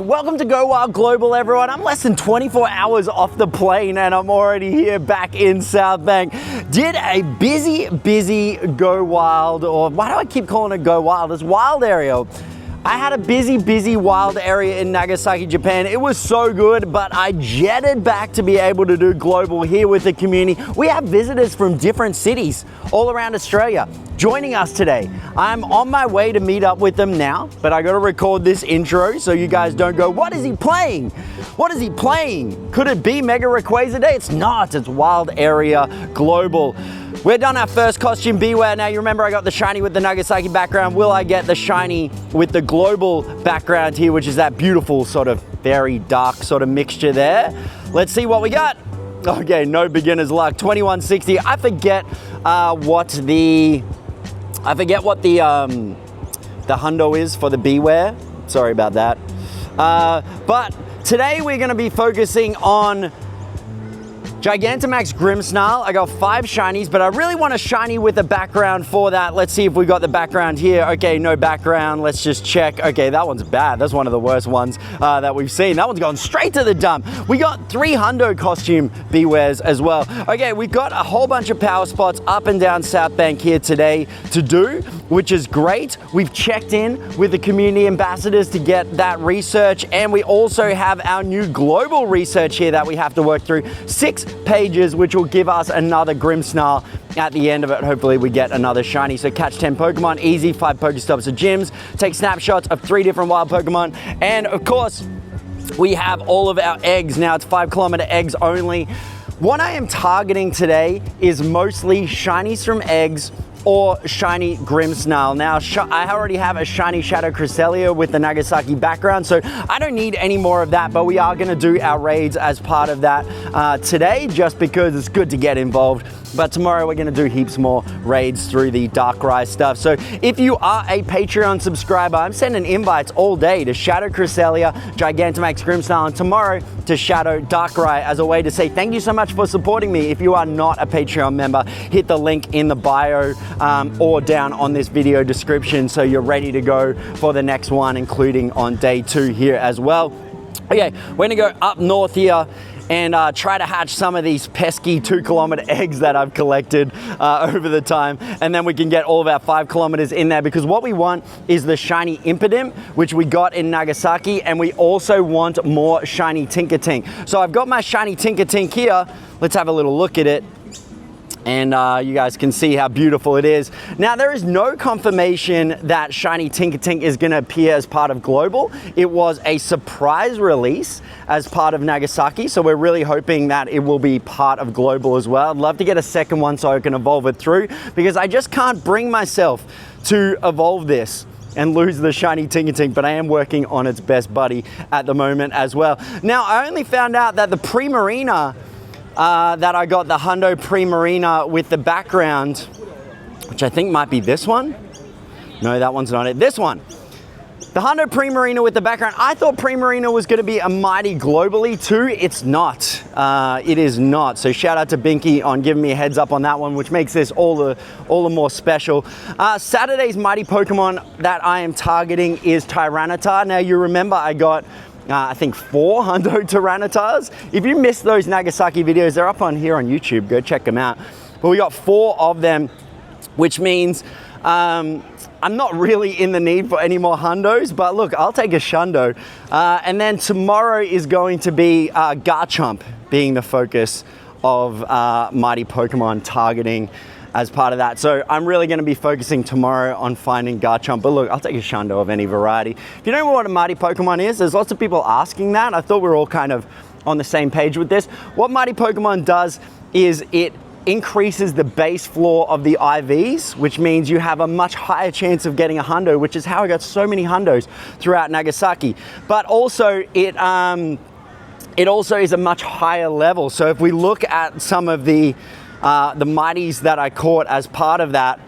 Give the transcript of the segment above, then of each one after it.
Welcome to Go Wild Global, everyone. I'm less than 24 hours off the plane and I'm already here back in South Bank. Did a busy Go Wild, or why do I keep calling it Go Wild? It's wild area. I had a busy wild area in Nagasaki, Japan. It was so good, but I jetted back to be able to do global here with the community. We have visitors from different cities all around Australia joining us today. I'm on my way to meet up with them now, but I gotta record this intro so you guys don't go, what is he playing? What is he playing? Could it be Mega Rayquaza Day? It's not, it's Wild Area Global. We're done our first costume, Beware. Now you remember I got the shiny with the Nagasaki background. Will I get the shiny with the global background here, which is that beautiful sort of very dark sort of mixture there? Let's see what we got. Okay, no beginner's luck, 2160. I forget what the hundo is for the Beware. Sorry about that. But today we're gonna be focusing on Gigantamax Grimmsnarl. I got 5 shinies, but I really want a shiny with a background for that. Let's see if we got the background here. Okay, no background. Let's just check. Okay, that one's bad. That's one of the worst ones that we've seen. That one's gone straight to the dump. We got 3 hundo costume Bewares as well. Okay, we've got a whole bunch of power spots up and down South Bank here today to do, which is great. We've checked in with the community ambassadors to get that research, and we also have our new global research here that we have to work through. 6 pages, which will give us another Grimmsnarl at the end of it. Hopefully we get another shiny. So catch 10 Pokemon, easy, 5 Pokestops or gyms, take snapshots of 3 different wild Pokemon, and of course, we have all of our eggs. Now it's 5-kilometer eggs only. What I am targeting today is mostly shinies from eggs or shiny Grimmsnarl. Now, I already have a shiny Shadow Cresselia with the Nagasaki background, so I don't need any more of that, but we are gonna do our raids as part of that today, just because it's good to get involved. But tomorrow we're gonna do heaps more raids through the Darkrai stuff. So if you are a Patreon subscriber, I'm sending invites all day to Shadow Cresselia, Gigantamax Grimmsnarl, and tomorrow to Shadow Darkrai as a way to say thank you so much for supporting me. If you are not a Patreon member, hit the link in the bio or down on this video description so you're ready to go for the next one, including on day 2 here as well. Okay, we're gonna go up north here and try to hatch some of these pesky 2-kilometer eggs that I've collected over the time. And then we can get all of our 5 kilometers in there, because what we want is the shiny Impidimp, which we got in Nagasaki, and we also want more shiny Tinkatinka. So I've got my shiny Tinkatinka here. Let's have a little look at it. And you guys can see how beautiful it is. Now, there is no confirmation that shiny Tinkatinka is gonna appear as part of Global. It was a surprise release as part of Nagasaki, so we're really hoping that it will be part of Global as well. I'd love to get a second one so I can evolve it through, because I just can't bring myself to evolve this and lose the shiny Tinkatinka, but I am working on its best buddy at the moment as well. Now, I only found out that the Primarina that I got, the hundo Primarina with the background, which I think might be this one. No, that one's not it. This one. The hundo Primarina with the background. I thought Primarina was going to be a mighty globally too. It's not. It is not. So shout out to Binky on giving me a heads up on that one, which makes this all the more special. Saturday's mighty Pokemon that I am targeting is Tyranitar. Now you remember I got I think 4 hundo Tyranitars. If you missed those Nagasaki videos, they're up on here on YouTube. Go check them out. But we got 4 of them, which means I'm not really in the need for any more hundos, but look, I'll take a shundo. And then tomorrow is going to be Garchomp being the focus of mighty Pokemon targeting as part of that. So I'm really going to be focusing tomorrow on finding Garchomp. But look, I'll take a shundo of any variety. If you don't know what a mighty Pokemon is, there's lots of people asking that. I thought we were all kind of on the same page with this. What mighty Pokemon does is it increases the base floor of the IVs, which means you have a much higher chance of getting a hundo, which is how I got so many hundos throughout Nagasaki. But also it also is a much higher level. So if we look at some of the mighties that I caught as part of that,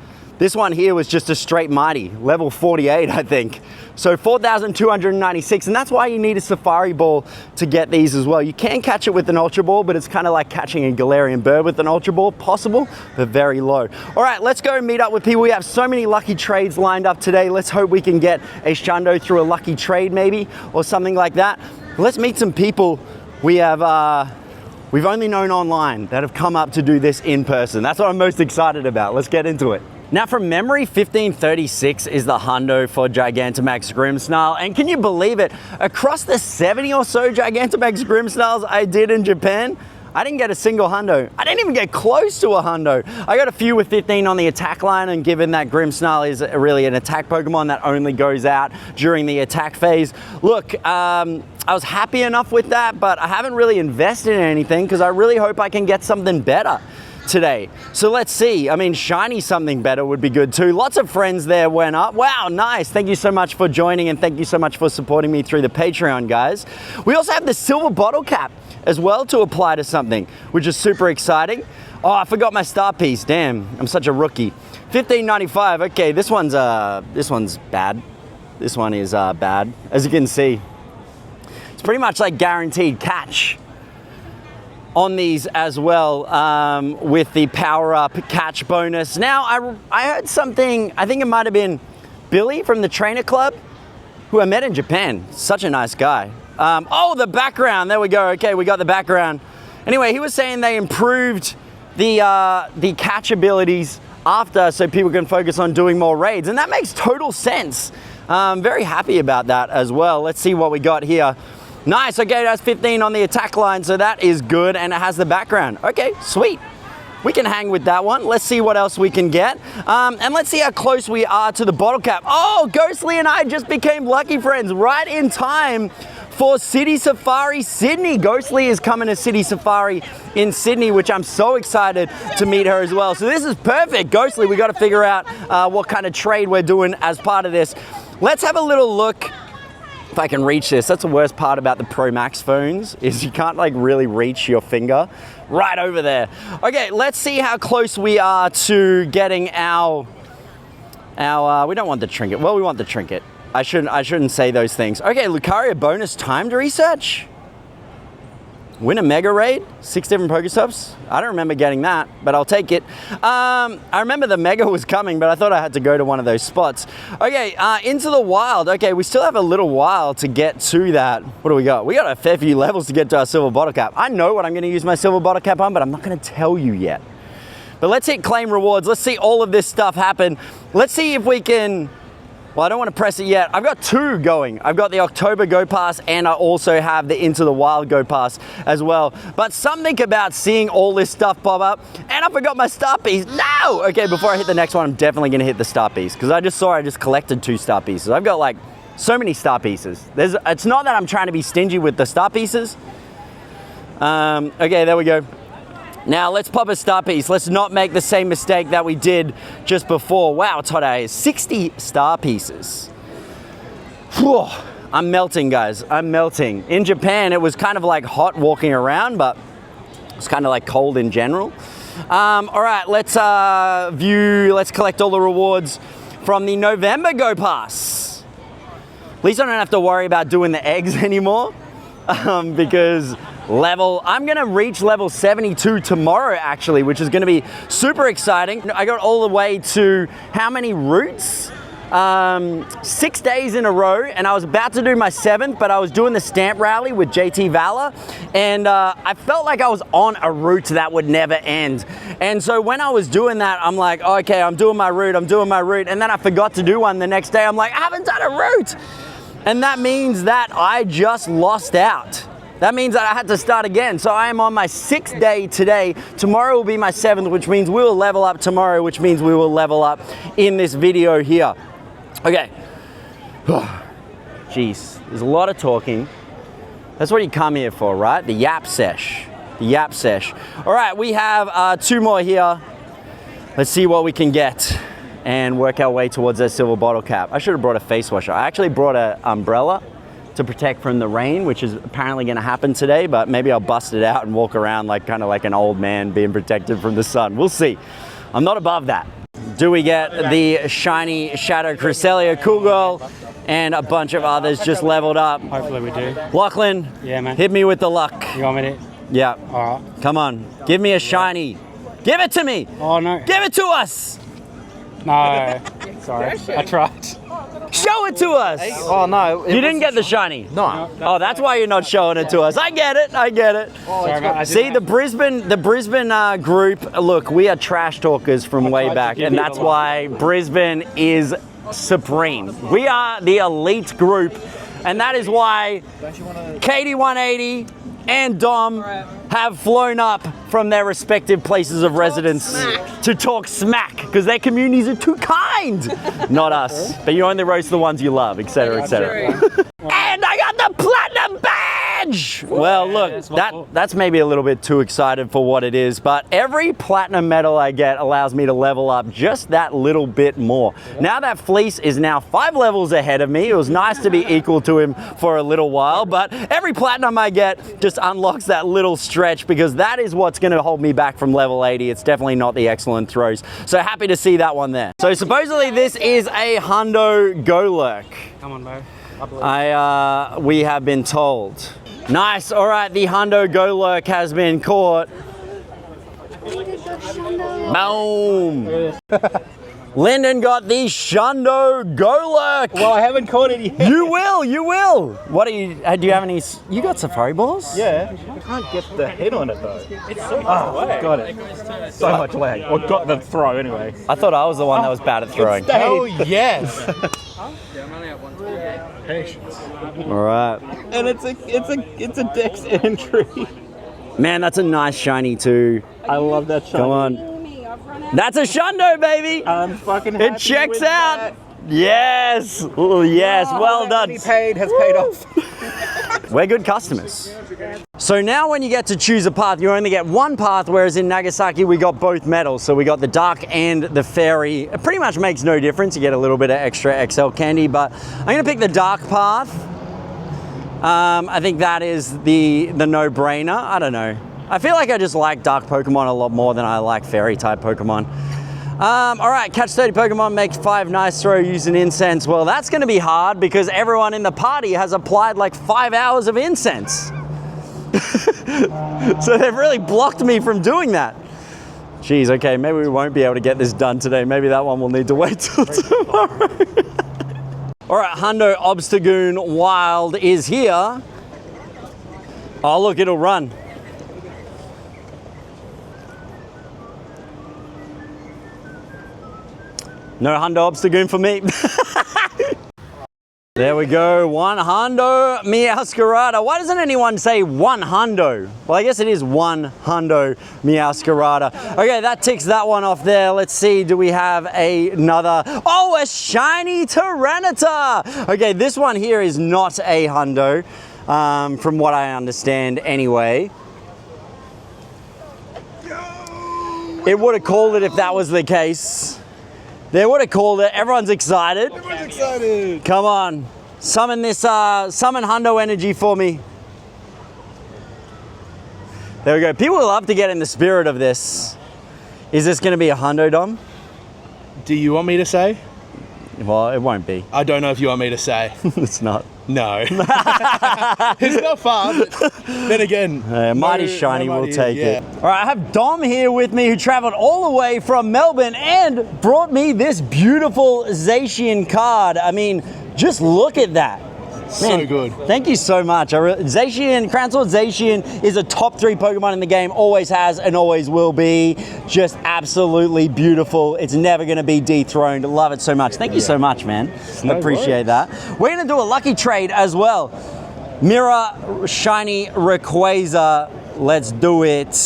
This one here was just a straight mighty, level 48, I think. So 4,296, and that's why you need a safari ball to get these as well. You can catch it with an ultra ball, but it's kind of like catching a Galarian bird with an ultra ball, possible, but very low. All right, let's go meet up with people. We have so many lucky trades lined up today. Let's hope we can get a shundo through a lucky trade maybe, or something like that. Let's meet some people we've only known online that have come up to do this in person. That's what I'm most excited about. Let's get into it. Now from memory, 1536 is the hundo for Gigantamax Grimmsnarl, and can you believe it? Across the 70 or so Gigantamax Grimmsnarls I did in Japan, I didn't get a single hundo. I didn't even get close to a hundo. I got a few with 15 on the attack line, and given that Grimmsnarl is really an attack Pokemon that only goes out during the attack phase, look, I was happy enough with that, but I haven't really invested in anything because I really hope I can get something better today. So let's see. I mean, shiny something better would be good too. Lots of friends there went up. Wow, nice. Thank you so much for joining, and thank you so much for supporting me through the Patreon, guys. We also have the silver bottle cap as well to apply to something, which is super exciting. Oh, I forgot my star piece. Damn, I'm such a rookie. 1595. Okay, this one's bad. This one is bad. As you can see, it's pretty much like guaranteed catch on these as well, with the power up catch bonus. Now I heard something, I think it might have been Billy from the trainer club, who I met in Japan. Such a nice guy. Oh, the background, there we go. Okay, we got the background. Anyway, he was saying they improved the catch abilities after, so people can focus on doing more raids, and that makes total sense. I'm very happy about that as well. Let's see what we got here. Nice, okay, that's 15 on the attack line, so that is good, and it has the background. Okay, sweet. We can hang with that one. Let's see what else we can get. And let's see how close we are to the bottle cap. Oh, Ghostly and I just became lucky friends right in time for City Safari Sydney. Ghostly is coming to City Safari in Sydney, which I'm so excited to meet her as well. So this is perfect. Ghostly, we got to figure out what kind of trade we're doing as part of this. Let's have a little look. If I can reach this, that's the worst part about the Pro Max phones, is you can't like really reach your finger right over there. Okay, let's see how close we are to getting our we don't want the trinket. Well, we want the trinket. I shouldn't say those things. Okay, Lucario bonus timed research. Win a mega raid, 6 different Pokestops. I don't remember getting that, but I'll take it. I remember the mega was coming, but I thought I had to go to one of those spots. Okay, into the wild. Okay, we still have a little while to get to that. What do we got? We got a fair few levels to get to our silver bottle cap. I know what I'm gonna use my silver bottle cap on, but I'm not gonna tell you yet. But let's hit claim rewards. Let's see all of this stuff happen. Let's see if we can. Well, I don't want to press it yet. I've got 2 going. I've got the October Go Pass, and I also have the Into the Wild Go Pass as well. But something about seeing all this stuff pop up, and I forgot my star piece. No! Okay, before I hit the next one, I'm definitely going to hit the star piece, because I just collected 2 star pieces. I've got like so many star pieces. It's not that I'm trying to be stingy with the star pieces. Okay, there we go. Now let's pop a star piece. Let's not make the same mistake that we did just before. Wow, it's hot out. 60 star pieces. Whew. I'm melting, guys. I'm melting. In Japan, it was kind of like hot walking around, but it's kind of like cold in general. All right, let's collect all the rewards from the November Go Pass. At least I don't have to worry about doing the eggs anymore, because I'm gonna reach level 72 tomorrow actually, which is gonna be super exciting. I got all the way to how many routes? 6 days in a row, and I was about to do my 7th, but I was doing the stamp rally with JT Valor, and I felt like I was on a route that would never end. And so when I was doing that, I'm like, okay, I'm doing my route, and then I forgot to do one the next day. I'm like, I haven't done a route. And that means that I just lost out. That means that I had to start again. So I am on my 6th day today. Tomorrow will be my 7th, which means we will level up tomorrow, which means we will level up in this video here. Okay. Jeez, there's a lot of talking. That's what you come here for, right? The yap sesh. The yap sesh. All right, we have 2 more here. Let's see what we can get and work our way towards that silver bottle cap. I should have brought a face washer. I actually brought an umbrella to protect from the rain, which is apparently gonna happen today, but maybe I'll bust it out and walk around like kind of like an old man being protected from the sun. We'll see. I'm not above that. do we get the shiny Shadow Cresselia Cool Girl and a bunch of others just leveled up? Hopefully we do. Lachlan, Yeah, man. hit me with the luck. You want me to? Yeah. All right. Come on, give me a shiny. Give it to me. Oh, no. Give it to us. No. Sorry. I tried. Show it to us. Oh no. You didn't get the shiny. No. Oh, that's why you're not showing it to us. I get it. I get it. Sorry, mate, I See, the Brisbane group, look, we are trash talkers from way back, and that's why Brisbane is supreme. We are the elite group, and that is why Katie 180 and Dom have flown up from their respective places of residence to talk smack, because their communities are too kind. Not us, but you only roast the ones you love, etc., etc. And I got the platinum badge! Well, look, that's maybe a little bit too excited for what it is, but every platinum medal I get allows me to level up just that little bit more. Now that Fleece is now 5 levels ahead of me, it was nice to be equal to him for a little while, but every platinum I get just unlocks that little stretch, because that is what's going to hold me back from level 80. It's definitely not the excellent throws. So happy to see that one there. So supposedly this is a hundo Golurk. Come on, bro. We have been told. Nice. All right, the hundo Golurk has been caught. Boom. Lyndon got the shundo Golurk. Well, I haven't caught it yet. You will, you will. What do you have any, you got safari balls? Yeah. I can't get the head on it though. It's so got it. So much lag. Or got the throw anyway. I thought I was the one that was bad at throwing. Oh yes. Patience. All right. And it's a dex entry. Man, that's a nice shiny too. I love that shiny. Come on. That's a shundo, baby. I'm fucking happy It checks with out. that. Yes. Ooh, yes. Well done. Has paid off. We're good customers. So now when you get to choose a path, you only get one path, whereas in Nagasaki we got both medals. So we got the dark and the fairy. It pretty much makes no difference. You get a little bit of extra XL candy, but I'm gonna pick the dark path. I think that is the no-brainer. I don't know. I feel like I just like dark Pokemon a lot more than I like fairy type Pokemon. All right, catch 30 Pokemon, make 5 nice throw using incense. Well, that's gonna be hard because everyone in the party has applied like 5 hours of incense. So they've really blocked me from doing that. Jeez, okay, maybe we won't be able to get this done today. Maybe that one will need to wait till tomorrow. All right, Hundo Obstagoon Wild is here. Oh, look, it'll run. No Hundo Obstagoon for me. There we go, 1 Hundo Meowscarada. Why doesn't anyone say 1 Hundo? Well, I guess it is 1 Hundo Meowscarada. Okay, that ticks that one off there. Let's see, do we have another? Oh, a shiny Tyranitar. Okay, this one here is not a Hundo, from what I understand anyway. It would have called it if that was the case. They would have called it. Everyone's excited. Everyone's excited. Come on. Summon this, summon Hundo energy for me. There we go. People love to get in the spirit of this. Is this going to be a Hundo, Dom? Do you want me to say? Well, it won't be. I don't know if you want me to say. It's not. No. It's not far, but then again. Mighty Shiny will take it. All right, I have Dom here with me who traveled all the way from Melbourne and brought me this beautiful Zacian card. I mean, just look at that. So good. Thank you so much. Zacian, Crown-Sword Zacian is a top 3 Pokemon in the game, always has and always will be. Just absolutely beautiful. It's never gonna be dethroned. Love it so much. Thank you so much, man. No Appreciate that. We're gonna do a lucky trade as well. Mirror Shiny Rayquaza. Let's do it.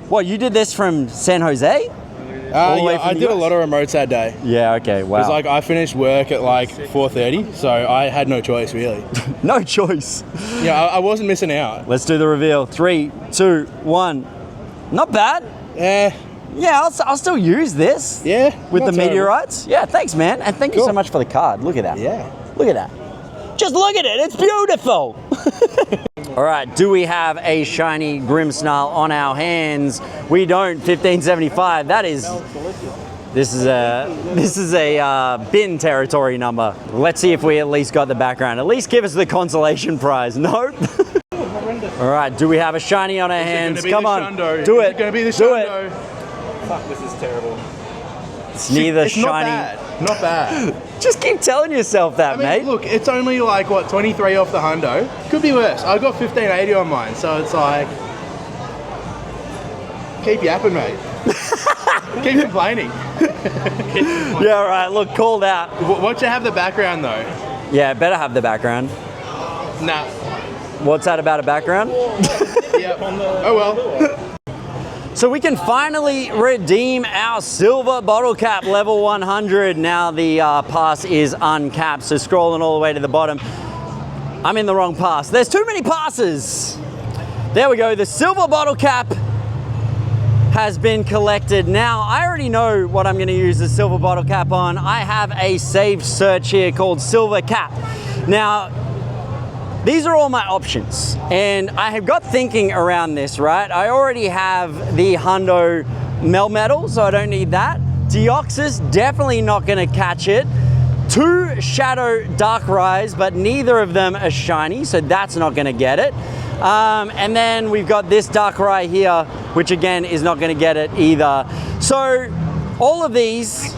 What, you did this from San Jose? Yeah, I did a lot of remotes that day. Yeah, okay, wow. Because like I finished work at like 4:30, so I had no choice really. No choice. Yeah, I wasn't missing out. Let's do the reveal. 3, 2, 1. Not bad. Yeah, I'll still use this. Yeah. With the not terrible. meteorites. Yeah, thanks, man. And thank you so much for the card. Look at that. Yeah. Look at that. Just look at it. It's beautiful. All right, do we have a shiny Grimmsnarl on our hands? We don't. 1575. That is This is a bin territory number. Let's see if we at least got the background. At least give us the consolation prize. Nope. All right, do we have a shiny on our hands? Come on, do it. It's gonna be the do it. shundo. Fuck, this is terrible. It's neither It's shiny. Not bad. Just keep telling yourself that, I mean, mate. look, it's only like, what, 23 off the hundo? Could be worse. I got 1580 on mine, so it's like... Keep yapping, mate. Keep complaining. Yeah, all right. Look, called out. Watch you have the background, though. Yeah, better have the background. Nah. What's that about a background? Yep. Oh, well. So we can finally redeem our silver bottle cap level 100. Now the pass is uncapped, so scrolling all the way to the bottom. I'm in the wrong pass. There's too many passes. There we go. The silver bottle cap has been collected. Now, I already know what I'm going to use the silver bottle cap on. I have a saved search here called silver cap. Now, these are all my options, and I have got thinking around this, right? I already have the hundo Melmetal, so I don't need that. Deoxys, definitely not gonna catch it. 2 Shadow Darkrai, but neither of them are shiny, so that's not gonna get it. And then we've got this Darkrai here, which again is not gonna get it either. So all of these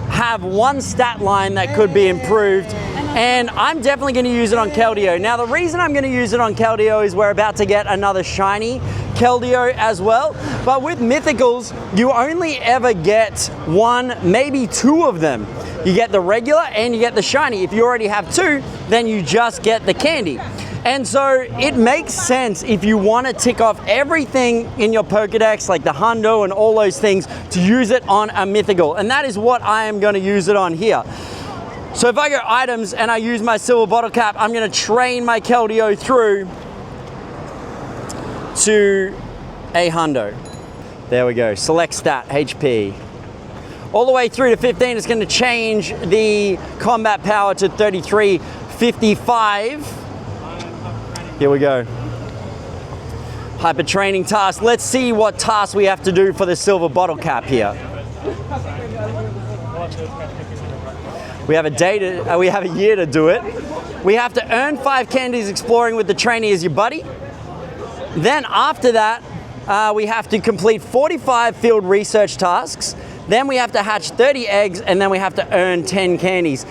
have one stat line that could be improved, and I'm definitely going to use it on Keldeo. Now, the reason I'm going to use it on Keldeo is we're about to get another shiny Keldeo as well, but with mythicals, you only ever get 1, maybe 2 of them. You get the regular and you get the shiny. If you already have 2, then you just get the candy. And so it makes sense if you want to tick off everything in your Pokedex, like the hundo and all those things, to use it on a mythical. And that is what I am going to use it on here. So if I go items and I use my silver bottle cap, I'm going to train my Keldeo through to a hundo. There we go. Select stat, HP. All the way through to 15, it's going to change the combat power to 3355. Here we go. Hyper training task. Let's see what task we have to do for the silver bottle cap here. We have a we have a year to do it. We have to earn 5 candies exploring with the trainee as your buddy. Then after that, we have to complete 45 field research tasks. Then we have to hatch 30 eggs, and then we have to earn 10 candies.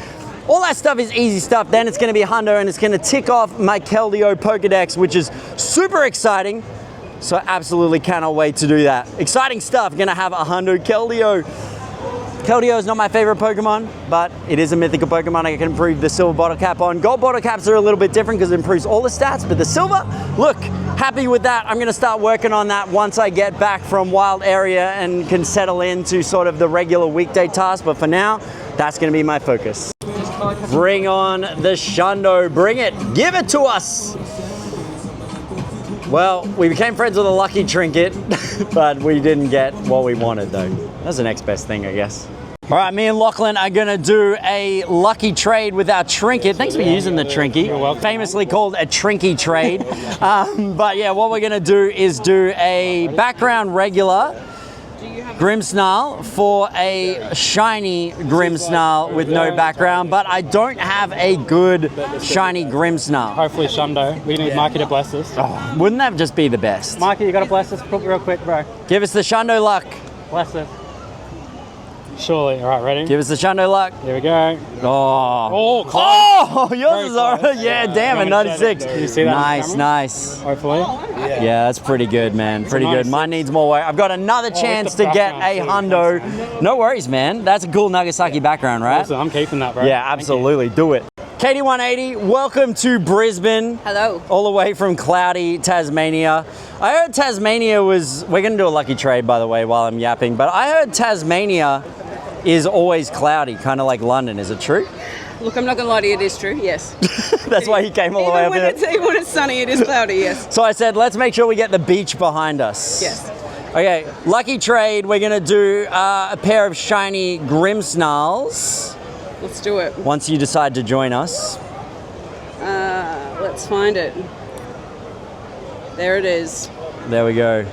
All that stuff is easy stuff. Then it's going to be a hundo, and it's going to tick off my Keldeo Pokedex, which is super exciting. So I absolutely cannot wait to do that. Exciting stuff. Going to have a hundo Keldeo. Keldeo is not my favorite Pokemon, but it is a mythical Pokemon I can improve the silver bottle cap on. Gold bottle caps are a little bit different because it improves all the stats, but the silver, look, happy with that. I'm gonna start working on that once I get back from Wild Area and can settle into sort of the regular weekday task, but for now, that's gonna be my focus. Bring on the shundo, bring it, give it to us. Well, we became friends with a lucky trinket, but we didn't get what we wanted though. That's the next best thing, I guess. All right, me and Lachlan are gonna do a lucky trade with our trinket. Thanks for using the trinket. You're welcome. Famously called a trinky trade. But yeah, what we're gonna do is do a background regular Grimmsnarl for a shiny Grimmsnarl with no background, but I don't have a good shiny Grimmsnarl. Hopefully Shundo. We need Mikey to bless us. Oh, wouldn't that just be the best? Mikey, you gotta bless us real quick, bro. Give us the shundo luck. Bless us. Surely. All right, ready? Give us the shundo luck. Here we go. Oh, Oh, close. oh, yours Very is alright. close. Yeah, damn it, You want me to set 96. it? Can you see that on Nice, camera? nice. Hopefully. Yeah, that's pretty good, man. Pretty good. 96. Mine needs more work. I've got another chance to the get a background, hundo. No worries, man. That's a cool Nagasaki background, right? Awesome. I'm keeping that, bro. Yeah, Thank you. absolutely. Do it. Katie180, welcome to Brisbane. Hello. All the way from cloudy Tasmania. I heard Tasmania was, we're going to do a lucky trade, by the way, while I'm yapping, but I heard Tasmania is always cloudy, kind of like London. Is it true? Look, I'm not going to lie to you, it is true, yes. That's why he came all the way up here. Even when it's sunny, it is cloudy, yes. So I said, let's make sure we get the beach behind us. Yes. Okay, lucky trade. We're going to do a pair of shiny Grimmsnarls Let's do it. once you decide to join us. Let's find it. There it is. There we go.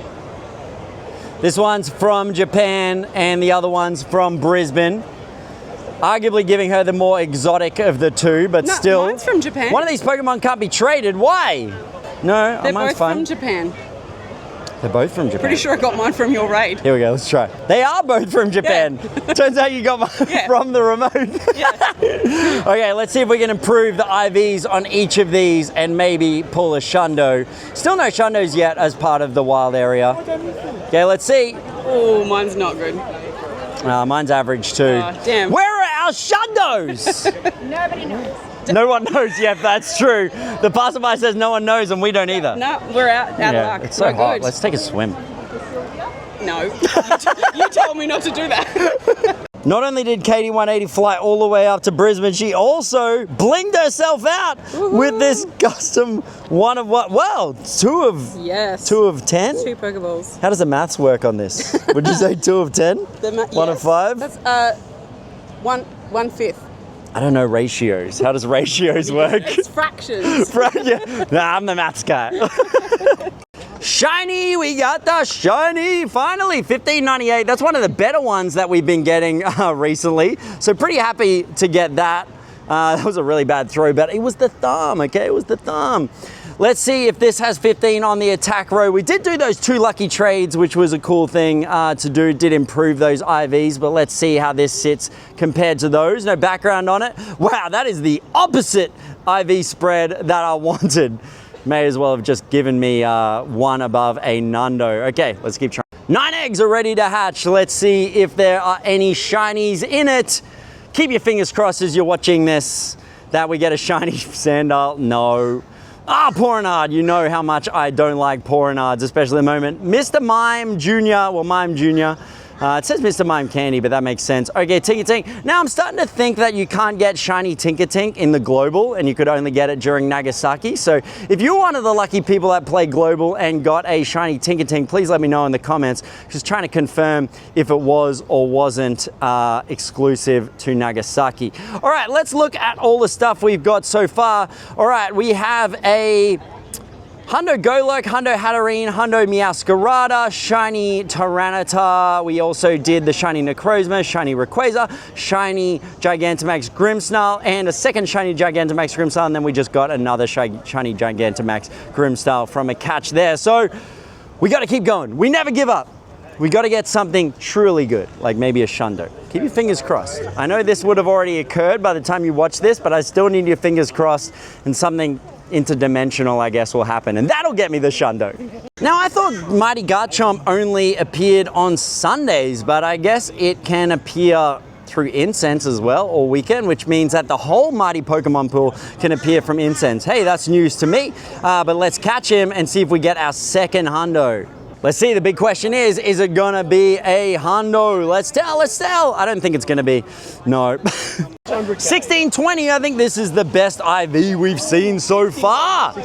This one's from Japan and the other one's from Brisbane. Arguably giving her the more exotic of the two, but No, still. mine's from Japan. One of these Pokemon can't be traded. Why? No, They're mine's both fine. from Japan. They're both from Japan. Pretty sure I got mine from your raid. Here we go, let's try. They are both from Japan. Turns out you got mine Yeah. from the remote. Okay, let's see if we can improve the IVs on each of these and maybe pull a shundo. Still no shundos yet as part of the wild area. Okay, let's see. Oh, mine's not good. Mine's average too. Oh, damn. Where are our shundos? Nobody knows. No one knows yet, that's true. The passerby says no one knows and we don't either. No, we're out of luck. It's so We're hot. good. Let's take a swim. No, you told me not to do that. Not only did Katie 180 fly all the way up to Brisbane, she also blinged herself out with this custom one of what? Well, two of Yes. 2 of 10. 2 Pokeballs. How does the maths work on this? Would you say 2 of 10? 1 of 5? That's 1/5. I don't know ratios. How does ratios work? It's fractions. Nah, I'm the maths guy. Shiny, we got the shiny, finally, $15.98. That's one of the better ones that we've been getting recently. So pretty happy to get that. That was a really bad throw, but it was the thumb, okay? It was the thumb. Let's see if this has 15 on the attack row. We did do those 2 lucky trades, which was a cool thing to do. Did improve those IVs, but let's see how this sits compared to those. No background on it. Wow, that is the opposite IV spread that I wanted. May as well have just given me one above a hundo. Okay, let's keep trying. 9 eggs are ready to hatch. Let's see if there are any shinies in it. Keep your fingers crossed as you're watching this that we get a shiny Sandal. No. Ah, Porinard. You know how much I don't like Porinards, especially at the moment. Mr. Mime Jr. Well, Mime Jr. It says Mr. Mime Candy, but that makes sense. Okay, Tinkatink. Now, I'm starting to think that you can't get shiny Tinkatink in the Global, and you could only get it during Nagasaki. So if you're one of the lucky people that played Global and got a shiny Tinkatink, please let me know in the comments. Just trying to confirm if it was or wasn't exclusive to Nagasaki. All right, let's look at all the stuff we've got so far. All right, we have a Hundo Golurk, Hundo Hatterene, Hundo Meowscarada, Shiny Tyranitar. We also did the Shiny Necrozma, Shiny Rayquaza, Shiny Gigantamax Grimmsnarl, and a second Shiny Gigantamax Grimmsnarl, and then we just got another Shiny Gigantamax Grimmsnarl from a catch there. So we gotta keep going. We never give up. We gotta get something truly good, like maybe a shundo. Keep your fingers crossed. I know this would have already occurred by the time you watch this, but I still need your fingers crossed and something interdimensional, I guess, will happen, and that'll get me the shundo. Now, I thought Mighty Garchomp only appeared on Sundays, but I guess it can appear through incense as well, or weekend, which means that the whole Mighty Pokemon pool can appear from incense. Hey, that's news to me, but let's catch him and see if we get our second hundo. Let's see, the big question is it gonna be a hundo? Let's tell. I don't think it's gonna be, no. 1620, I think this is the best IV we've seen so far.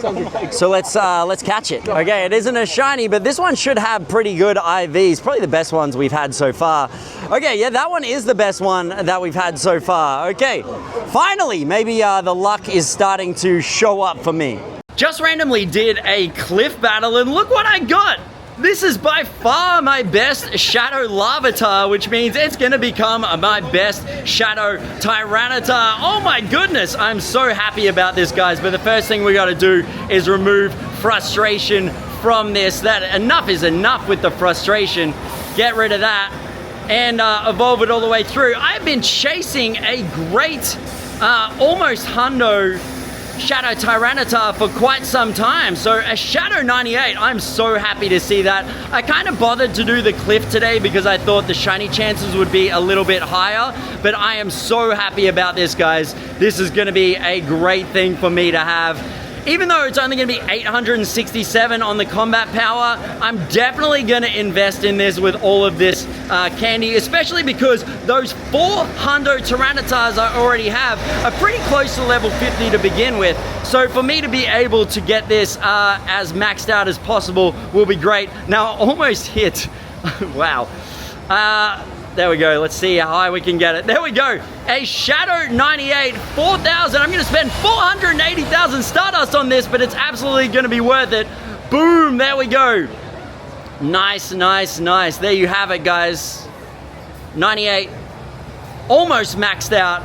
So let's catch it. Okay, it isn't a shiny, but this one should have pretty good IVs, probably the best ones we've had so far. Okay, yeah, that one is the best one that we've had so far. Okay, finally, maybe the luck is starting to show up for me. Just randomly did a cliff battle, and look what I got. This is by far my best Shadow Larvitar, which means it's gonna become my best Shadow Tyranitar. Oh my goodness, I'm so happy about this, guys, but the first thing we gotta do is remove frustration from this. That enough is enough with the frustration. Get rid of that and evolve it all the way through. I've been chasing a great, almost hundo Shadow Tyranitar for quite some time. So a Shadow 98, I'm so happy to see that. I kind of bothered to do the cliff today because I thought the shiny chances would be a little bit higher, but I am so happy about this, guys. This is gonna be a great thing for me to have. Even though it's only gonna be 867 on the combat power, I'm definitely gonna invest in this with all of this candy, especially because those 4 hundo Tyranitars I already have are pretty close to level 50 to begin with. So for me to be able to get this as maxed out as possible will be great. Now, I almost hit, wow. There we go. Let's see how high we can get it. There we go. A Shadow 98, 4,000. I'm going to spend 480,000 Stardust on this, but it's absolutely going to be worth it. Boom. There we go. Nice, nice, nice. There you have it, guys. 98. Almost maxed out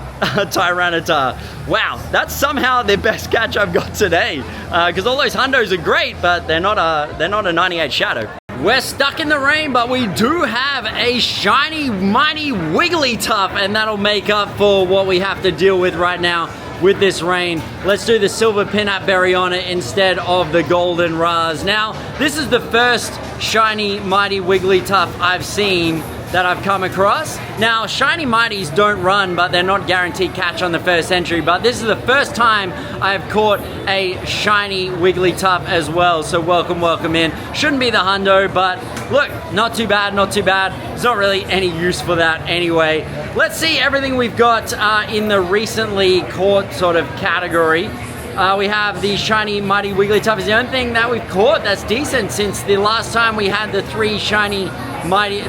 Tyranitar. Wow, that's somehow the best catch I've got today. Because all those hundos are great, but they're not a 98 shadow. We're stuck in the rain, but we do have a shiny, mighty Wigglytuff, and that'll make up for what we have to deal with right now with this rain. Let's do the silver pinup berry on it instead of the golden Raz. Now, this is the first shiny, mighty Wigglytuff I've seen that I've come across. Now, shiny mighties don't run, but they're not guaranteed catch on the first entry, but this is the first time I've caught a shiny Wigglytuff as well, so welcome, welcome in. Shouldn't be the hundo, but look, not too bad, not too bad. There's not really any use for that anyway. Let's see everything we've got in the recently caught sort of category. We have the shiny mighty Wigglytuff. Is the only thing that we've caught that's decent since the last time we had the three shiny shiny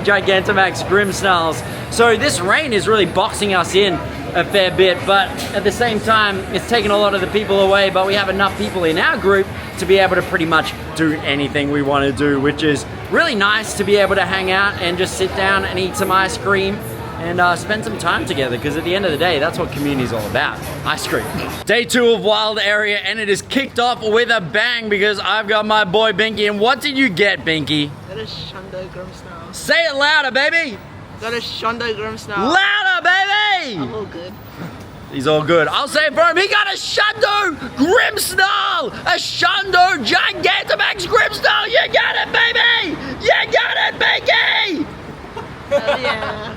Gigantamax Grimmsnarls. So this rain is really boxing us in a fair bit, but at the same time, it's taking a lot of the people away, but we have enough people in our group to be able to pretty much do anything we want to do, which is really nice to be able to hang out and just sit down and eat some ice cream and spend some time together, because at the end of the day, that's what community is all about. Ice cream. Day 2 of Wild Area, and it is kicked off with a bang because I've got my boy Binky. And what did you get, Binky? Got a shundo Grimmsnarl. Say it louder, baby! Got a shundo Grimmsnarl. Louder, baby! I'm all good. He's all good. I'll say it for him. He got a Shundo Grimmsnarl! A Shundo Gigantamax Grimmsnarl! You got it, baby! You got it, Binky! Hell yeah.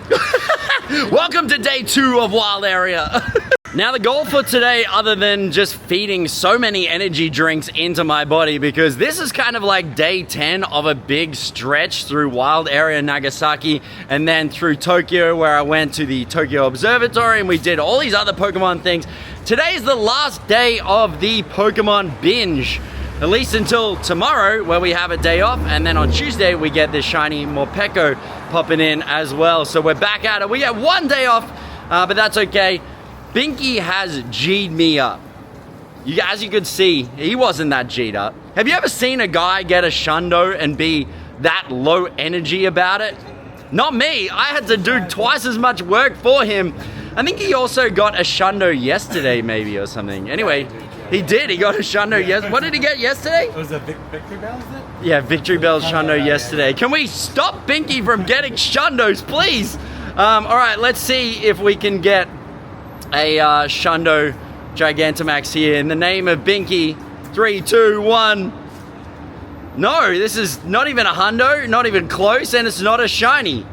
Welcome to day 2 of Wild Area. Now the goal for today, other than just feeding so many energy drinks into my body, because this is kind of like day 10 of a big stretch through Wild Area Nagasaki and then through Tokyo, where I went to the Tokyo Observatory and we did all these other Pokemon things. Today is the last day of the Pokemon binge. At least until tomorrow, where we have a day off, and then on Tuesday we get this shiny Morpeko popping in as well. So we're back at it. We get 1 day off, but that's okay. Binky has G'd me up. As you could see, he wasn't that G'd up. Have you ever seen a guy get a Shundo and be that low energy about it? Not me. I had to do twice as much work for him. I think he also got a Shundo yesterday, maybe, or something. Anyway. He did. He got a Shundo yesterday. What did he get yesterday? It was a Victory Bell, is it? Yeah, Victory Bell's Shundo yesterday. Can we stop Binky from getting Shundos, please? All right, let's see if we can get a Shundo Gigantamax here in the name of Binky. 3, 2, 1. No, this is not even a hundo, not even close, and it's not a shiny.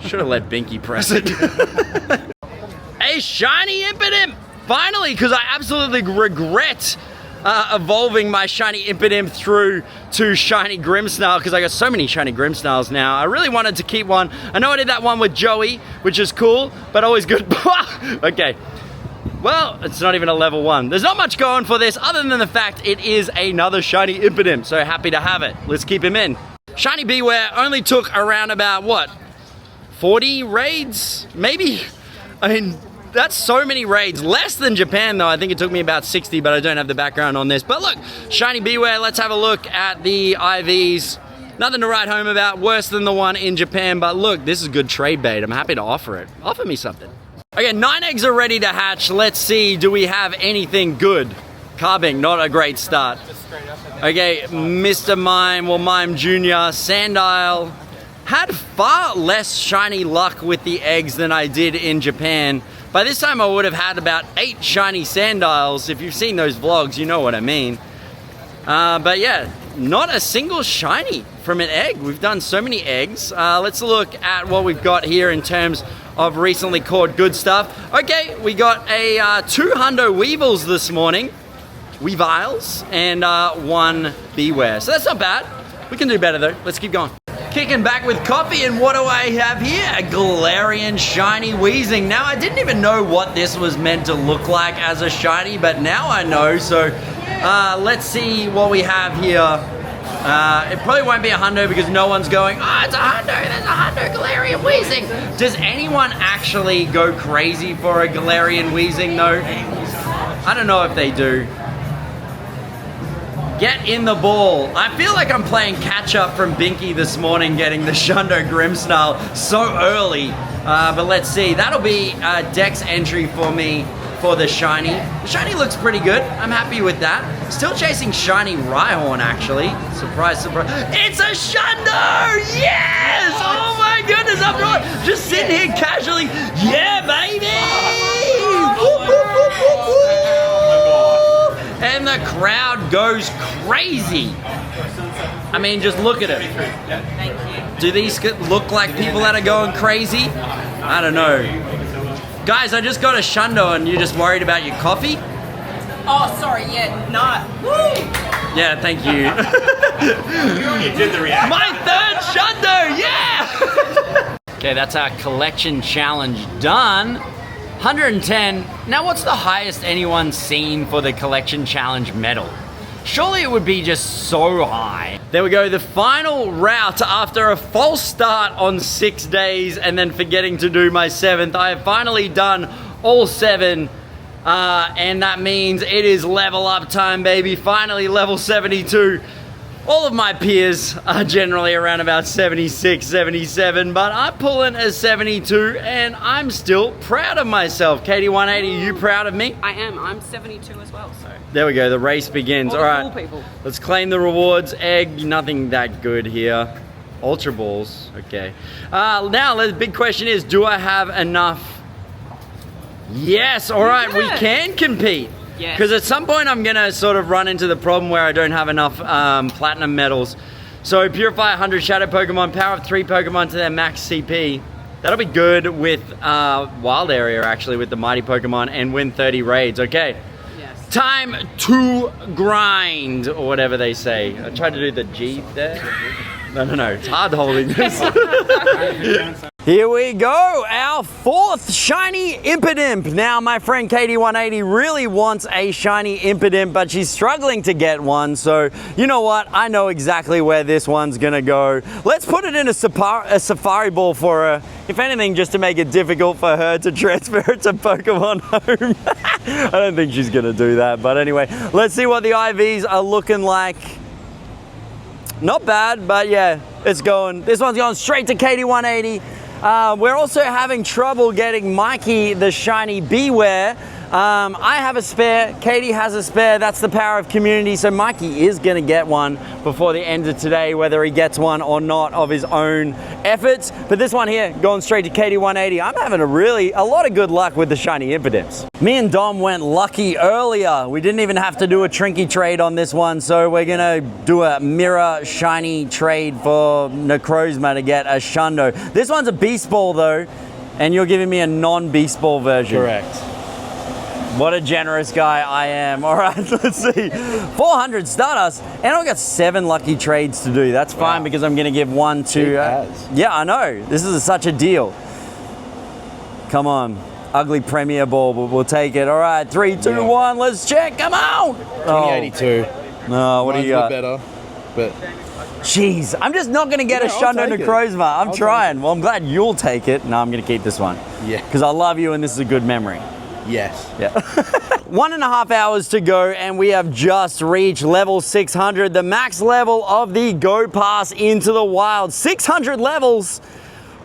Should have let Binky press it. A shiny Impidimp! Finally, because I absolutely regret evolving my shiny Impidimp through to shiny Grimmsnarl, because I got so many shiny Grimmsnarls now. I really wanted to keep one. I know I did that one with Joey, which is cool, but always good. Okay. Well, it's not even a level 1. There's not much going for this other than the fact it is another shiny Impidimp, so happy to have it. Let's keep him in. Shiny Beware only took around about, what, 40 raids? Maybe? I mean, that's so many raids. Less than Japan, though. I think it took me about 60, but I don't have the background on this. But look, Shiny Beware, let's have a look at the IVs. Nothing to write home about. Worse than the one in Japan, but look, this is good trade bait. I'm happy to offer it. Offer me something. Okay, 9 eggs are ready to hatch. Let's see, do we have anything good? Carbing, not a great start. Okay, Mr. Mime, well, Mime Jr., Sandile. Had far less shiny luck with the eggs than I did in Japan. By this time, I would have had about 8 shiny Sandiles. If you've seen those vlogs, you know what I mean. But yeah, not a single shiny from an egg. We've done so many eggs. Let's look at what we've got here in terms of recently caught good stuff. Okay, we got a 2 hundo Weevils this morning. Weaviles, and 1 Beware. So that's not bad. We can do better though. Let's keep going. Kicking back with coffee, and what do I have here? A Galarian shiny Weezing. Now, I didn't even know what this was meant to look like as a shiny, but now I know, so let's see what we have here. It probably won't be a hundo because no one's going, oh, it's a hundo, there's a hundo Galarian Weezing. Does anyone actually go crazy for a Galarian Weezing though? I don't know if they do. get in the ball. I feel like I'm playing catch up from Binky this morning getting the Shundo Grimmsnarl so early. But let's see, that'll be a Dex entry for me for the shiny. The shiny looks pretty good. I'm happy with that. Still chasing shiny Rhyhorn actually. Surprise, surprise. It's a Shundo! Yes! Oh my goodness, I'm just sitting here casually. Yeah, baby! And the crowd goes crazy. I mean, just look at it. Thank you. Do these look like people that are going crazy? I don't know. Guys, I just got a Shundo and you're just worried about your coffee? Oh, sorry, yeah, no. Woo! Yeah, thank you. You did the reaction. My third Shundo, yeah! Okay, that's our collection challenge done. 110. Now, what's the highest anyone's seen for the collection challenge medal? Surely it would be just so high. There we go, the final route after a false start on 6 days and then forgetting to do my 7th. I have finally done all 7, and that means it is level up time, baby. Finally level 72. All of my peers are generally around about 76, 77, but I'm pulling a 72 and I'm still proud of myself. Katie 180, you proud of me? I am. I'm 72 as well, so. There we go, the race begins. All All the right, cool people. let's claim the rewards. Egg, nothing that good here. Ultra balls, okay. Now, the big question is, do I have enough? Yes, all right, we can compete. Yes. Because at some point I'm gonna sort of run into the problem where I don't have enough platinum medals. So Purify 100 Shadow Pokemon, power up 3 Pokemon to their max CP. That'll be good with Wild Area actually, with the Mighty Pokemon, and win 30 raids, okay. Yes. Time to grind, or whatever they say. I tried to do the G there. No, it's hard holding this. Here we go, our 4th shiny Impidimp. Now, my friend Katie180 really wants a shiny Impidimp, but she's struggling to get one. So, you know what? I know exactly where this one's gonna go. Let's put it in a safari ball for her. If anything, just to make it difficult for her to transfer it to Pokemon Home. I don't think she's gonna do that, but anyway, let's see what the IVs are looking like. Not bad, but yeah, it's going. This one's going straight to Katie 180. We're also having trouble getting Mikey the shiny Beware. I have a spare, Katie has a spare. That's the power of community. So Mikey is gonna get one before the end of today, whether he gets one or not of his own efforts. But this one here, going straight to Katie 180. I'm having a lot of good luck with the shiny Impidimps. Me and Dom went lucky earlier. We didn't even have to do a Trinky trade on this one. So we're gonna do a mirror shiny trade for Necrozma to get a Shundo. This one's a Beast Ball though, and you're giving me a non-Beast Ball version. Correct. What a generous guy I am. All right, let's see. 400 Stardust, and I've got 7 lucky trades to do. That's fine because I'm gonna give 1 to... yeah, I know. This is such a deal. Come on. Ugly Premier Ball, but we'll take it. All right, 3, 2, 1, let's check. Come on. 2082. No, what do you got? Better, but... Jeez, I'm just not gonna get a Shundo Necrozma. I'm trying. Well, I'm glad you'll take it. No, I'm gonna keep this one. Yeah. Because I love you and this is a good memory. Yes. Yeah. 1.5 hours to go and we have just reached level 600, the max level of the Go Pass into the wild. 600 levels.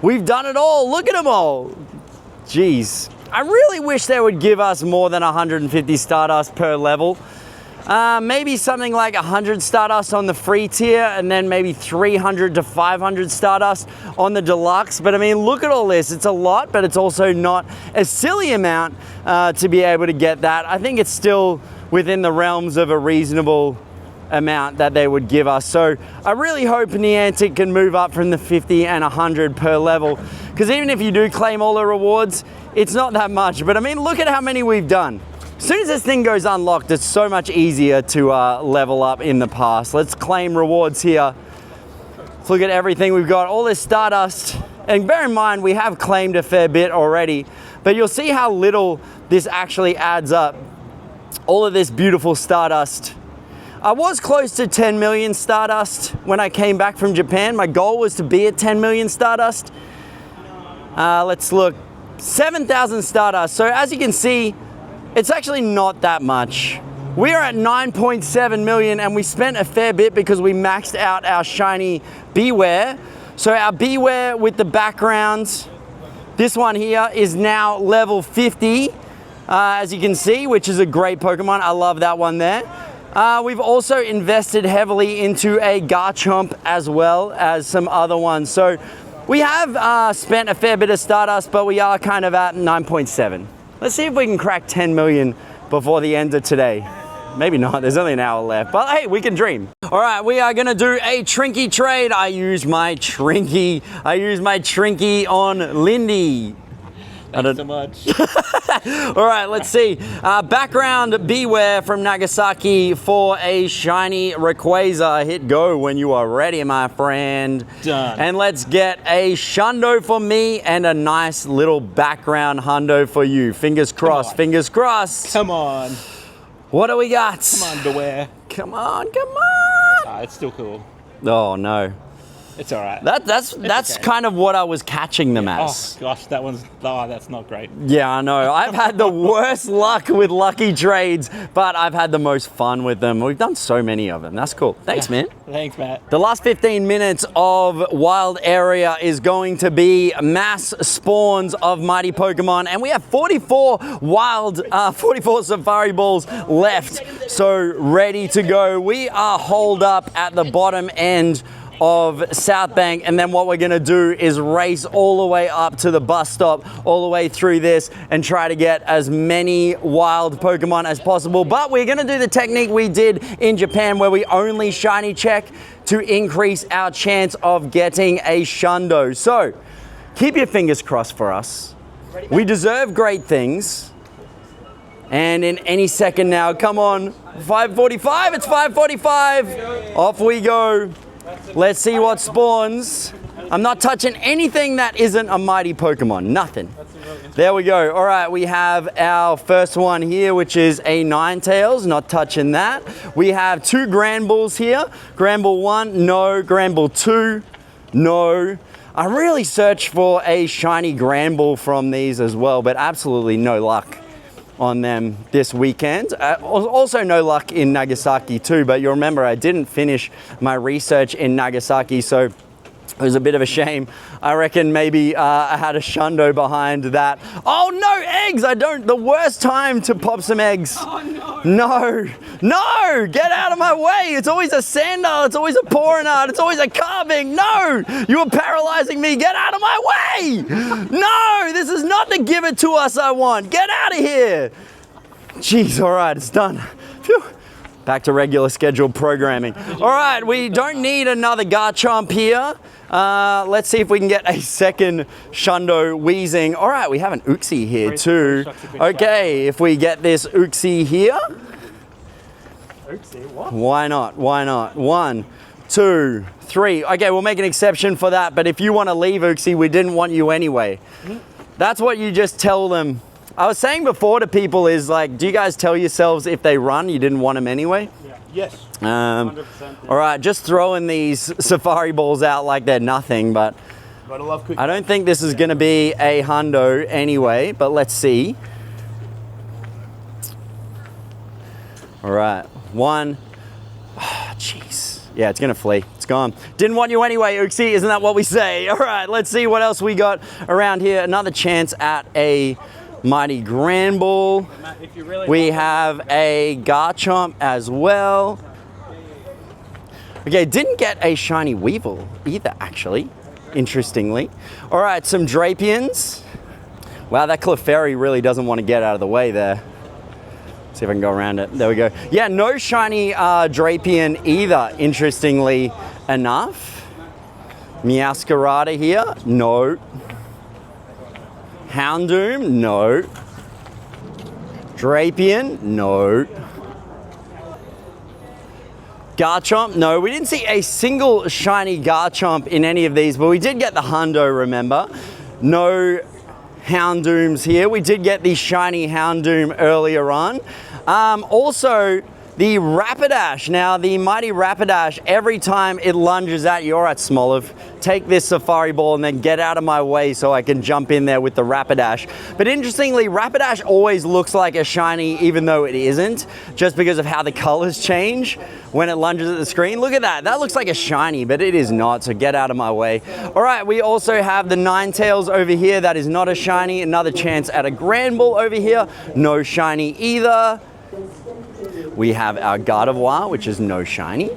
We've done it all. Look at them all. Jeez. I really wish they would give us more than 150 Stardust per level. Maybe something like 100 Stardust on the free tier and then maybe 300 to 500 Stardust on the deluxe. But I mean, look at all this. It's a lot, but it's also not a silly amount to be able to get that. I think it's still within the realms of a reasonable amount that they would give us. So I really hope Niantic can move up from the 50 and 100 per level. Because even if you do claim all the rewards, it's not that much. But I mean, look at how many we've done. As soon as this thing goes unlocked, it's so much easier to level up in the past. Let's claim rewards here. Let's look at everything we've got. All this Stardust. And bear in mind, we have claimed a fair bit already. But you'll see how little this actually adds up. All of this beautiful Stardust. I was close to 10 million Stardust when I came back from Japan. My goal was to be at 10 million Stardust. Let's look. 7,000 Stardust. So as you can see, it's actually not that much. we're at 9.7 million and we spent a fair bit because we maxed out our shiny Beware. So our Beware with the backgrounds, this one here is now level 50, as you can see, which is a great Pokemon. I love that one there. We've also invested heavily into a Garchomp as well as some other ones. So we have spent a fair bit of Stardust, but we are kind of at 9.7. Let's see if we can crack 10 million before the end of today. Maybe not, there's only an hour left, but hey, we can dream. All right, we are gonna do a Trinky trade. I use my Trinky on Lindy. Thanks so much. All right, let's see. Background Beware from Nagasaki for a shiny Rayquaza. Hit go when you are ready, my friend. Done. And let's get a Shundo for me and a nice little background Hundo for you. Fingers crossed, fingers crossed. Come on. What do we got? Come on, Beware. Come on, come on. It's still cool. Oh no. It's all right. That's okay. kind of what I was catching them as. Oh gosh, that's not great. Yeah, I know. I've had the worst luck with lucky trades, but I've had the most fun with them. We've done so many of them. That's cool. Thanks, man. Thanks, Matt. The last 15 minutes of Wild Area is going to be mass spawns of mighty Pokemon, and we have 44 Safari Balls left, so ready to go. We are holed up at the bottom end of South Bank, and then what we're gonna do is race all the way up to the bus stop, all the way through this, and try to get as many wild Pokemon as possible. But we're gonna do the technique we did in Japan where we only shiny check to increase our chance of getting a Shundo. So keep your fingers crossed for us. We deserve great things. And in any second now, come on, 5:45, it's 5:45, off we go. Let's see what spawns. I'm not touching anything that isn't a mighty Pokemon, nothing. There we go. All right, we have our first one here, which is a Ninetales, not touching that. We have two Granbulls here. Granbull 1, no. Granbull 2, no. I really searched for a shiny Granbull from these as well, but absolutely no luck on them this weekend. Also no luck in Nagasaki too, but you remember I didn't finish my research in Nagasaki, so it was a bit of a shame. I reckon maybe I had a Shundo behind that. Oh no, eggs! The worst time to pop some eggs. Oh no. No, get out of my way. It's always a Sandal, it's always a Porinard, it's always a Carving. No, you are paralyzing me. Get out of my way. No, this is not the give it to us I want. Get out of here. Jeez, all right, it's done. Phew. Back to regular scheduled programming. All right, we don't need another Garchomp here. Let's see if we can get a second Shundo wheezing. All right, we have an Uxie here too. Okay, if we get this Uxie here. Oopsie, what? Why not? Why not? 1, 2, 3. Okay, we'll make an exception for that, but if you want to leave, Uxie, we didn't want you anyway. That's what you just tell them. I was saying before to people is like, do you guys tell yourselves if they run, you didn't want them anyway? Yeah. Yes. 100%. All right, just throwing these Safari Balls out like they're nothing, but Gotta love quick. I don't think this is going to be a Hundo anyway, but let's see. All right, 1. Oh, jeez. Yeah, it's going to flee. It's gone. Didn't want you anyway, Uxie. Isn't that what we say? All right, let's see what else we got around here. Another chance at a mighty Granbull. We have a Garchomp as well. Okay, didn't get a shiny Weevil either, actually, interestingly. All right, some Drapions. Wow, that Clefairy really doesn't want to get out of the way there. See if I can go around it. There we go. Yeah, no shiny Drapion either, interestingly enough. Meowscarada here, no. Houndoom, no. Drapion, no. Garchomp, no. We didn't see a single shiny Garchomp in any of these, but we did get the Hundo, remember. No Houndooms here. We did get the shiny Houndoom earlier on. Also, the Rapidash. Now, the mighty Rapidash, every time it lunges at you, all right, Smoliv, take this Safari Ball and then get out of my way so I can jump in there with the Rapidash. But interestingly, Rapidash always looks like a shiny even though it isn't, just because of how the colors change when it lunges at the screen. Look at that. That looks like a shiny, but it is not, so get out of my way. All right, we also have the Ninetales over here. That is not a shiny. Another chance at a Granbull over here. No shiny either. We have our Gardevoir, which is no shiny.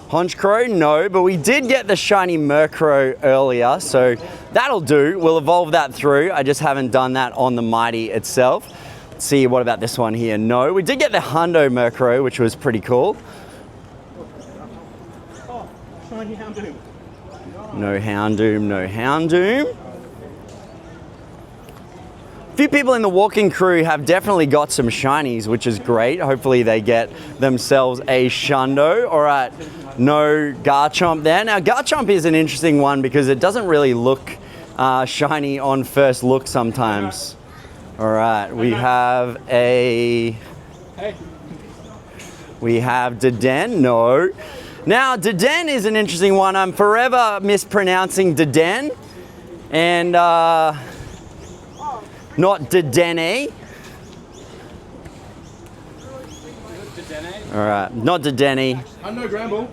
Honchkrow, no, but we did get the shiny Murkrow earlier, so that'll do. We'll evolve that through. I just haven't done that on the Mighty itself. Let's see, what about this one here? No, we did get the Hundo Murkrow, which was pretty cool. No Houndoom, no Houndoom. A few people in the walking crew have definitely got some shinies, which is great. Hopefully they get themselves a Shundo. All right, no Garchomp there. Now Garchomp is an interesting one because it doesn't really look shiny on first look sometimes. All right, we have Deden, no. Now Deden is an interesting one. I'm forever mispronouncing Deden and not Dedenne. All right, not Dedenne. Hundo Granbull.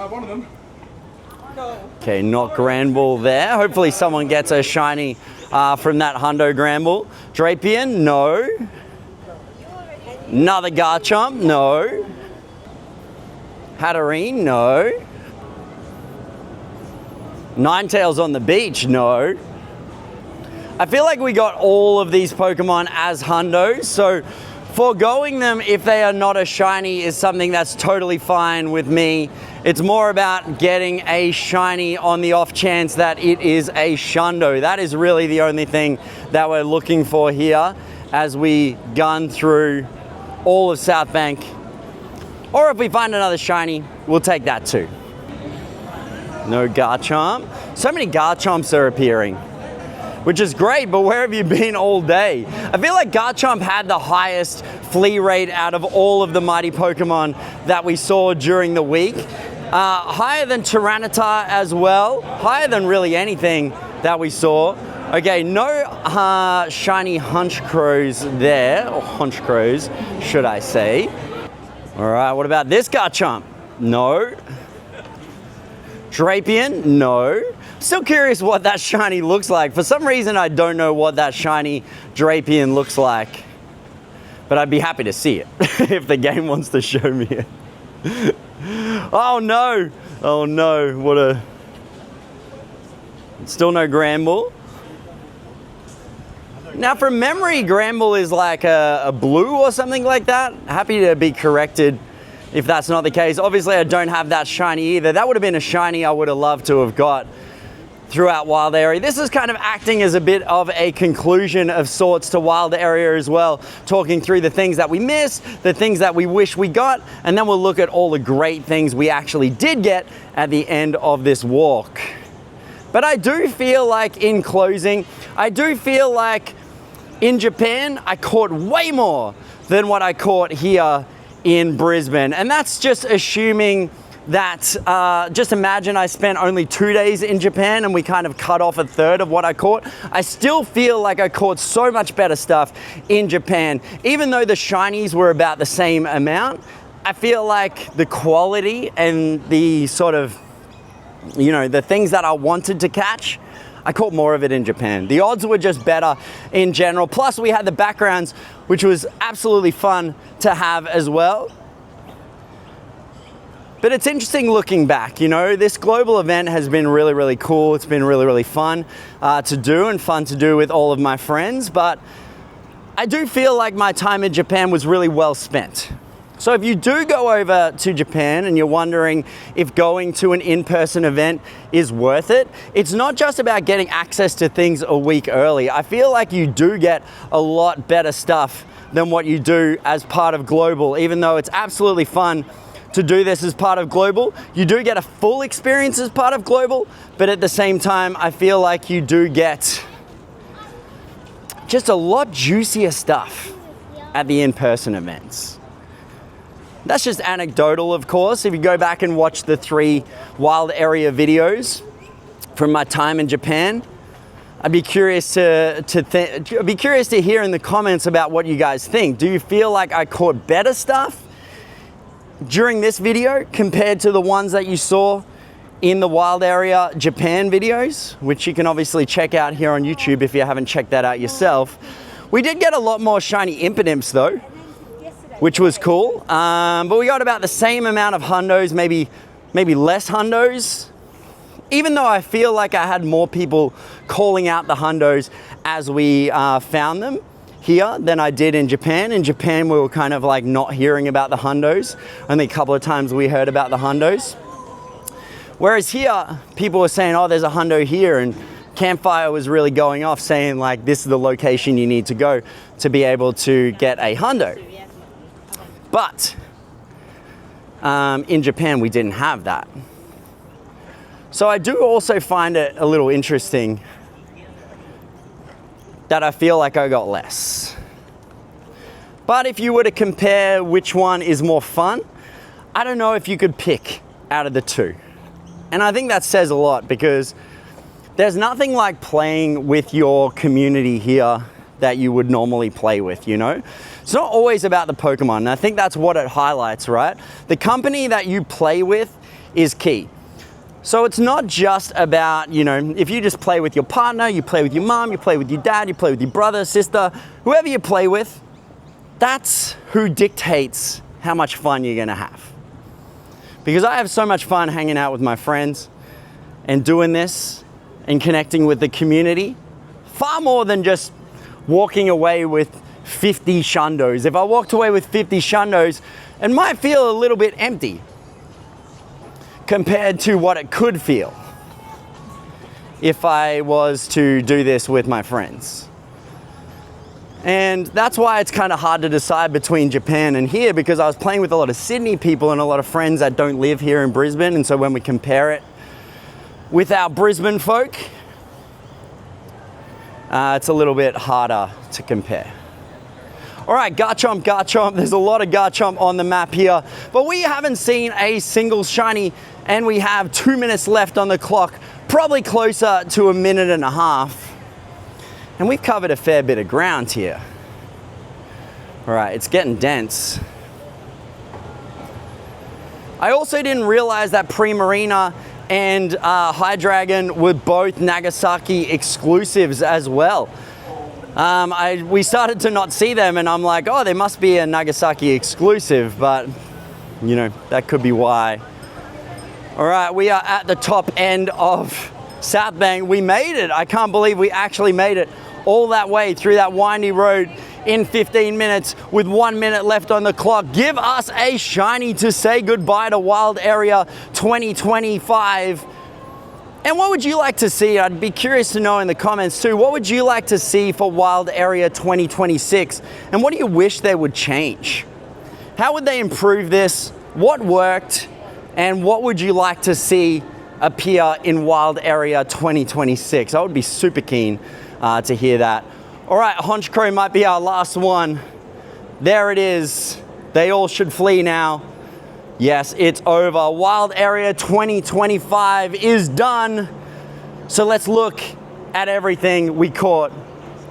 One of them. Okay, not Granbull there. Hopefully someone gets a shiny from that Hundo Granbull. Drapion, no. Another Garchomp, no. Hatterene, no. Ninetales on the beach, no. I feel like we got all of these Pokemon as hundos, so foregoing them if they are not a shiny is something that's totally fine with me. It's more about getting a shiny on the off chance that it is a shundo. That is really the only thing that we're looking for here as we gun through all of South Bank. Or if we find another shiny, we'll take that too. No Garchomp. So many Garchomps are appearing, which is great, but where have you been all day? I feel like Garchomp had the highest flea rate out of all of the mighty Pokemon that we saw during the week. Higher than Tyranitar as well, higher than really anything that we saw. Okay, no shiny Honchkrows there, or Honchkrows, should I say. All right, what about this Garchomp? No. Drapion? No. Still curious what that shiny looks like. For some reason, I don't know what that shiny Drapion looks like, but I'd be happy to see it if the game wants to show me it. Oh no! Oh no, what a... Still no Granbull. Now from memory, Granbull is like a blue or something like that. Happy to be corrected if that's not the case. Obviously I don't have that shiny either. That would have been a shiny I would have loved to have got throughout Wild Area. This is kind of acting as a bit of a conclusion of sorts to Wild Area as well, talking through the things that we missed, the things that we wish we got, and then we'll look at all the great things we actually did get at the end of this walk. But I do feel like, in closing, I do feel like in Japan I caught way more than what I caught here in Brisbane, and that's just assuming that, just imagine I spent only 2 days in Japan and we kind of cut off a third of what I caught. I still feel like I caught so much better stuff in Japan. Even though the shinies were about the same amount, I feel like the quality and the sort of, you know, the things that I wanted to catch, I caught more of it in Japan. The odds were just better in general. Plus we had the backgrounds, which was absolutely fun to have as well. But it's interesting looking back, you know, this global event has been really, really cool. It's been really, really fun to do and fun to do with all of my friends. But I do feel like my time in Japan was really well spent. So if you do go over to Japan and you're wondering if going to an in-person event is worth it, it's not just about getting access to things a week early. I feel like you do get a lot better stuff than what you do as part of Global. Even though it's absolutely fun to do this as part of Global, you do get a full experience as part of Global, but at the same time, I feel like you do get just a lot juicier stuff at the in-person events. That's just anecdotal, of course. If you go back and watch the 3 wild area videos from my time in Japan, I'd be curious to hear in the comments about what you guys think. Do you feel like I caught better stuff during this video compared to the ones that you saw in the wild area Japan videos, which you can obviously check out here on YouTube if you haven't checked that out yourself? We did get a lot more shiny impidimps though, which was cool. But we got about the same amount of hundos, maybe less hundos. Even though I feel like I had more people calling out the hundos as we found them here than I did in Japan. In Japan, we were kind of like not hearing about the hundos. Only a couple of times we heard about the hundos. Whereas here, people were saying, oh, there's a hundo here, and Campfire was really going off saying like, this is the location you need to go to be able to get a hundo. But in Japan, we didn't have that. So I do also find it a little interesting that I feel like I got less. But if you were to compare which one is more fun, I don't know if you could pick out of the 2. And I think that says a lot, because there's nothing like playing with your community here that you would normally play with, you know? It's not always about the Pokemon, and I think that's what it highlights, right? The company that you play with is key. So it's not just about, you know, if you just play with your partner, you play with your mom, you play with your dad, you play with your brother, sister, whoever you play with, that's who dictates how much fun you're gonna have. Because I have so much fun hanging out with my friends and doing this and connecting with the community, far more than just walking away with 50 shundos. If I walked away with 50 shundos, it might feel a little bit empty compared to what it could feel if I was to do this with my friends. And that's why it's kind of hard to decide between Japan and here, because I was playing with a lot of Sydney people and a lot of friends that don't live here in Brisbane. And so when we compare it with our Brisbane folk, it's a little bit harder to compare. All right, Garchomp, Garchomp. There's a lot of Garchomp on the map here, but we haven't seen a single shiny, and we have 2 minutes left on the clock, probably closer to a minute and a half. And we've covered a fair bit of ground here. All right, it's getting dense. I also didn't realize that Primarina and Hydreigon were both Nagasaki exclusives as well. We started to not see them, and I'm like, oh, they must be a Nagasaki exclusive, but you know, that could be why. All right, we are at the top end of South Bank. We made it. I can't believe we actually made it all that way through that windy road in 15 minutes with 1 minute left on the clock. Give us a shiny to say goodbye to Wild Area 2025. And what would you like to see? I'd be curious to know in the comments too. What would you like to see for Wild Area 2026? And what do you wish they would change? How would they improve this? What worked? And what would you like to see appear in Wild Area 2026? I would be super keen to hear that. All right, Honchkrow might be our last one. There it is. They all should flee now. Yes, it's over. Wild Area 2025 is done. So let's look at everything we caught.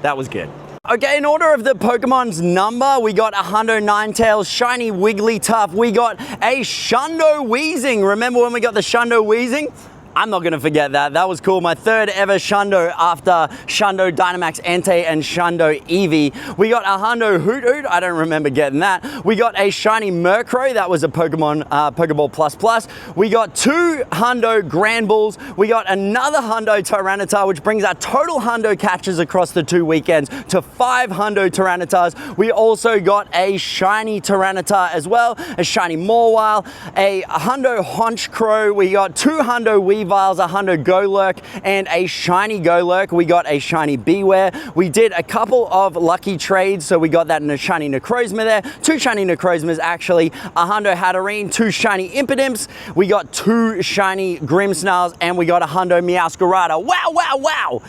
That was good. Okay, in order of the Pokemon's number, we got a Hundo Ninetales, Shiny Wigglytuff. We got a Shundo Weezing. Remember when we got the Shundo Weezing? I'm not gonna forget that. That was cool. My 3rd ever Shundo after Shundo Dynamax Entei and Shundo Eevee. We got a Hundo Hoot Hoot. I don't remember getting that. We got a Shiny Murkrow. That was a Pokemon Pokeball Plus Plus. We got 2 Hundo Granbulls. We got another Hundo Tyranitar, which brings our total Hundo catches across the 2 weekends to 5 Hundo Tyranitars. We also got a Shiny Tyranitar as well, a Shiny Mawile, a Hundo Honchkrow. We got 2 Hundo Weaviles, a Hundo Golurk, and a Shiny Golurk. We got a Shiny Beware. We did a couple of lucky trades, so we got that Shiny Necrozma there, 2 Shiny Necrozmas actually, a Hundo Hatterene, 2 Shiny Impidimps. We got 2 Shiny Grimmsnarls, and we got a Hundo Meowscarada. Wow, wow, wow!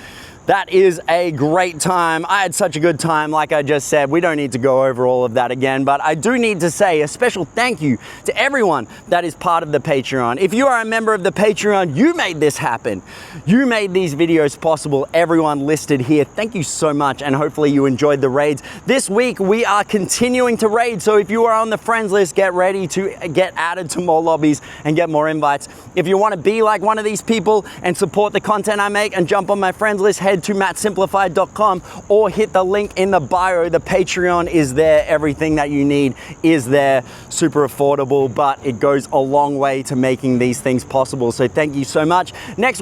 That is a great time. I had such a good time, like I just said. We don't need to go over all of that again, but I do need to say a special thank you to everyone that is part of the Patreon. If you are a member of the Patreon, you made this happen. You made these videos possible, everyone listed here. Thank you so much, and hopefully you enjoyed the raids. This week, we are continuing to raid, so if you are on the friends list, get ready to get added to more lobbies and get more invites. If you want to be like one of these people and support the content I make and jump on my friends list, head to mattsimplified.com or hit the link in the bio. The Patreon is there. Everything that you need is there. Super affordable, but it goes a long way to making these things possible. So thank you so much. Next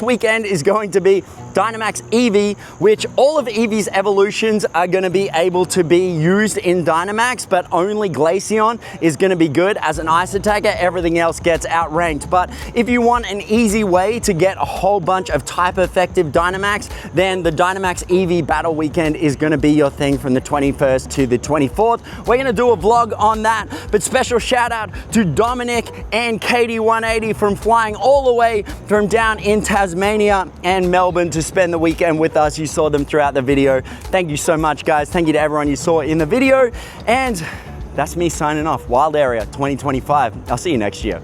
weekend is going to be Dynamax Eevee, which all of Eevee's evolutions are going to be able to be used in Dynamax, but only Glaceon is going to be good as an ice attacker. Everything else gets outranked. But if you want an easy way to get a whole bunch of type effective Dynamax, then the Dynamax Eevee Battle Weekend is going to be your thing from the 21st to the 24th. We're going to do a vlog on that, but special shout out to Dominic and Katie180 from flying all the way from down in Tasmania and Melbourne to spend the weekend with us. You saw them throughout the video. Thank you so much, guys. Thank you to everyone you saw in the video. And that's me signing off. Wild Area 2025. I'll see you next year.